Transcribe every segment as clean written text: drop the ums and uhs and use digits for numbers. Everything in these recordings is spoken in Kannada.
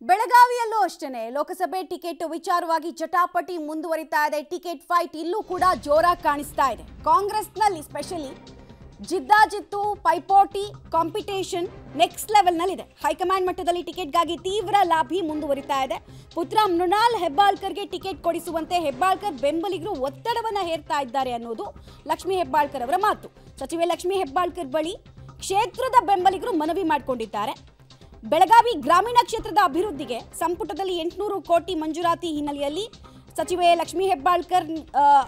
ಬೆಳಗಾವಿಯಲ್ಲೂ ಅಷ್ಟೇನೆ ಲೋಕಸಭೆ ಟಿಕೆಟ್ ವಿಚಾರವಾಗಿ ಜಟಾಪಟಿ ಮುಂದುವರಿತಾ ಇದೆ. ಟಿಕೆಟ್ ಫೈಟ್ ಇಲ್ಲೂ ಕೂಡ ಜೋರಾಗಿ ಕಾಣಿಸ್ತಾ ಇದೆ. ಕಾಂಗ್ರೆಸ್ನಲ್ಲಿ ಸ್ಪೆಷಲಿ ಜಿದ್ದಾಜಿತ್ತು, ಪೈಪೋಟಿ, ಕಾಂಪಿಟೇಷನ್ ನೆಕ್ಸ್ಟ್ ಲೆವೆಲ್ನಲ್ಲಿದೆ. ಹೈಕಮಾಂಡ್ ಮಟ್ಟದಲ್ಲಿ ಟಿಕೆಟ್ಗಾಗಿ ತೀವ್ರ ಲಾಬಿ ಮುಂದುವರಿತಾ ಇದೆ. ಪುತ್ರ ಮೃಣಾಲ್ ಹೆಬ್ಬಾಳ್ಕರ್ಗೆ ಟಿಕೆಟ್ ಕೊಡಿಸುವಂತೆ ಹೆಬ್ಬಾಳ್ಕರ್ ಬೆಂಬಲಿಗರು ಒತ್ತಡವನ್ನು ಹೇರ್ತಾ ಇದ್ದಾರೆ ಅನ್ನೋದು ಲಕ್ಷ್ಮೀ ಹೆಬ್ಬಾಳ್ಕರ್ ಅವರ ಮಾತು. ಸಚಿವೆ ಲಕ್ಷ್ಮೀ ಹೆಬ್ಬಾಳ್ಕರ್ ಬಳಿ ಕ್ಷೇತ್ರದ ಬೆಂಬಲಿಗರು ಮನವಿ ಮಾಡಿಕೊಂಡಿದ್ದಾರೆ. ಬೆಳಗಾವಿ ಗ್ರಾಮೀಣ ಕ್ಷೇತ್ರದ ಅಭಿವೃದ್ಧಿಗೆ ಸಂಪುಟದಲ್ಲಿ 800 ಕೋಟಿ ಮಂಜೂರಾತಿ ಹಿನ್ನೆಲೆಯಲ್ಲಿ ಸಚಿವೆ ಲಕ್ಷ್ಮೀ ಹೆಬ್ಬಾಳ್ಕರ್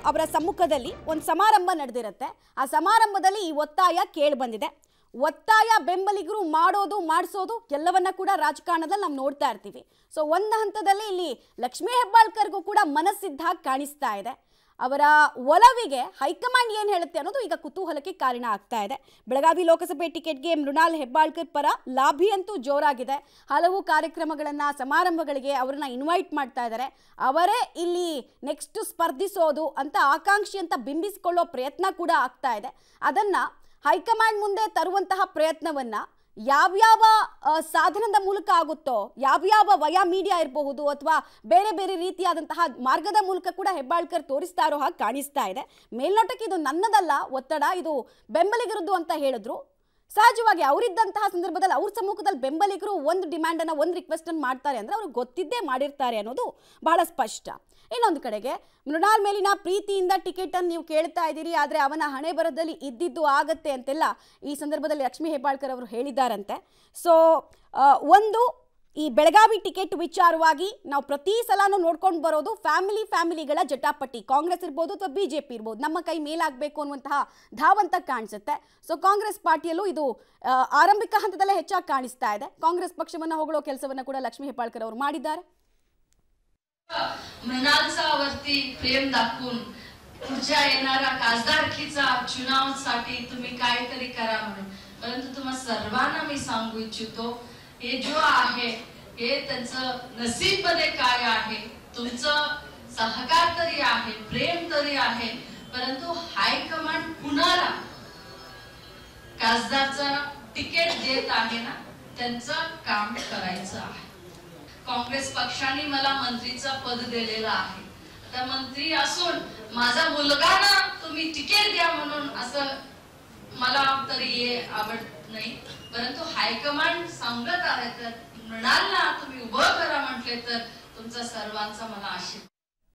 ಅವರ ಸಮ್ಮುಖದಲ್ಲಿ ಒಂದು ಸಮಾರಂಭ ನಡೆದಿರುತ್ತೆ. ಆ ಸಮಾರಂಭದಲ್ಲಿ ಈ ಒತ್ತಾಯ ಕೇಳಿಬಂದಿದೆ. ಒತ್ತಾಯ ಬೆಂಬಲಿಗರು ಮಾಡೋದು ಮಾಡಿಸೋದು ಎಲ್ಲವನ್ನ ಕೂಡ ರಾಜಕಾರಣದಲ್ಲಿ ನಾವು ನೋಡ್ತಾ ಇರ್ತೀವಿ. ಸೊ ಒಂದು ಹಂತದಲ್ಲಿ ಇಲ್ಲಿ ಲಕ್ಷ್ಮೀ ಹೆಬ್ಬಾಳ್ಕರ್ಗೂ ಕೂಡ ಮನಸ್ಸಿದ್ದ ಕಾಣಿಸ್ತಾ ಇದೆ. ಅವರ ಒಲವಿಗೆ ಹೈಕಮಾಂಡ್ ಏನು ಹೇಳುತ್ತೆ ಅನ್ನೋದು ಈಗ ಕುತೂಹಲಕ್ಕೆ ಕಾರಣ ಆಗ್ತಾ ಇದೆ. ಬೆಳಗಾವಿ ಲೋಕಸಭೆ ಟಿಕೆಟ್ಗೆ ಮೃಣಾಲ್ ಹೆಬ್ಬಾಳ್ಕರ್ ಪರ ಲಾಬಿ ಅಂತೂ ಜೋರಾಗಿದೆ. ಹಲವು ಕಾರ್ಯಕ್ರಮಗಳನ್ನು, ಸಮಾರಂಭಗಳಿಗೆ ಅವರನ್ನ ಇನ್ವೈಟ್ ಮಾಡ್ತಾ ಇದ್ದಾರೆ. ಅವರೇ ಇಲ್ಲಿ ನೆಕ್ಸ್ಟ್ ಸ್ಪರ್ಧಿಸೋದು ಅಂತ ಆಕಾಂಕ್ಷಿ ಅಂತ ಬಿಂಬಿಸಿಕೊಳ್ಳೋ ಪ್ರಯತ್ನ ಕೂಡ ಆಗ್ತಾ ಇದೆ. ಅದನ್ನು ಹೈಕಮಾಂಡ್ ಮುಂದೆ ತರುವಂತಹ ಪ್ರಯತ್ನವನ್ನು ಯಾವ್ಯಾವ ಸಾಧನದ ಮೂಲಕ ಆಗುತ್ತೋ, ಯಾವ್ಯಾವ ವಯಾ ಮೀಡಿಯಾ ಇರಬಹುದು ಅಥವಾ ಬೇರೆ ಬೇರೆ ರೀತಿಯಾದಂತಹ ಮಾರ್ಗದ ಮೂಲಕ ಕೂಡ ಹೆಬ್ಬಾಳ್ಕರ್ ತೋರಿಸ್ತಾ ಇರೋ ಹಾಗೆ ಕಾಣಿಸ್ತಾ ಇದೆ. ಮೇಲ್ನೋಟಕ್ಕೆ ಇದು ನನ್ನದಲ್ಲ ಒತ್ತಡ, ಇದು ಬೆಂಬಲಿಗರದ್ದು ಅಂತ ಹೇಳಿದ್ರು. ಸಹಜವಾಗಿ ಅವರಿದ್ದಂತಹ ಸಂದರ್ಭದಲ್ಲಿ ಅವ್ರ ಸಮ್ಮುಖದಲ್ಲಿ ಬೆಂಬಲಿಗರು ಒಂದು ಡಿಮ್ಯಾಂಡನ್ನು, ಒಂದು ರಿಕ್ವೆಸ್ಟನ್ನು ಮಾಡ್ತಾರೆ ಅಂದರೆ ಅವ್ರಿಗೆ ಗೊತ್ತಿದ್ದೇ ಮಾಡಿರ್ತಾರೆ ಅನ್ನೋದು ಬಹಳ ಸ್ಪಷ್ಟ. ಇನ್ನೊಂದು ಕಡೆಗೆ ಮೃಣಾಲ್ ಮೇಲಿನ ಪ್ರೀತಿಯಿಂದ ಟಿಕೆಟನ್ನು ನೀವು ಕೇಳ್ತಾ ಇದ್ದೀರಿ, ಆದರೆ ಅವನ ಹಣೆ ಬರದಲ್ಲಿ ಇದ್ದಿದ್ದು ಆಗತ್ತೆ ಅಂತೆಲ್ಲ ಈ ಸಂದರ್ಭದಲ್ಲಿ ಲಕ್ಷ್ಮೀ ಹೆಬ್ಬಾಳ್ಕರ್ ಅವರು ಹೇಳಿದ್ದಾರಂತೆ. ಸೊ ಒಂದು ಈ ಬೆಳಗಾವಿ ಟಿಕೆಟ್ ವಿಚಾರವಾಗಿ ನಾವು ಪ್ರತಿ ಸಲನೂ ನೋಡ್ಕೊಂಡು ಬರೋದು ಫ್ಯಾಮಿಲಿಗಳ ಜಟಾಪಟಿ. ಕಾಂಗ್ರೆಸ್ ಇರ್ಬೋದು ಅಥವಾ BJP ಇರ್ಬೋದು, ನಮ್ಮ ಕೈ ಮೇಲಾಗಬೇಕು ಅನ್ನುವಂತಹ ಧಾವಂತ ಕಾಣಿಸುತ್ತೆ. ಸೊ ಕಾಂಗ್ರೆಸ್ ಪಾರ್ಟಿಯಲ್ಲೂ ಇದು ಆರಂಭಿಕ ಹಂತದಲ್ಲೇ ಹೆಚ್ಚಾಗಿ ಕಾಣಿಸ್ತಾ ಇದೆ. ಕಾಂಗ್ರೆಸ್ ಪಕ್ಷವನ್ನು ಹೊಗಳೋ ಕೆಲಸವನ್ನು ಕೂಡ ಲಕ್ಷ್ಮೀ ಹೆಬ್ಬಾಳ್ಕರ್ ಅವರು ಮಾಡಿದ್ದಾರೆ. मृणालचा वरती प्रेम दाखवून पुढच्या येणाऱ्या खासदारकीचा चुनावासाठी तुम्ही काहीतरी करा म्हणून, परंतु तुम्हा सर्वांना मी सांगू इच्छितो, हे जो आहे हे त्यांचं नसीब मध्ये काय आहे, तुमचं सहकार तरी आहे, प्रेम तरी आहे, परंतु हायकमांड कुणाला खासदारचं तिकीट देत आहे ना, त्यांचं काम करायचं आहे. काँग्रेस पक्षाने मला मंत्रीचं पद दिलेलं आहे. आता मंत्री असून माझा मुलगा ना तुम्ही तिकीट द्या म्हणून असं मला तरी हे आवडत नाही. परंतु हायकमांड सांगत आहे तर मृणालला तुम्ही उभं करा म्हटले तर तुमचा सर्वांचा मला आशीर्वाद.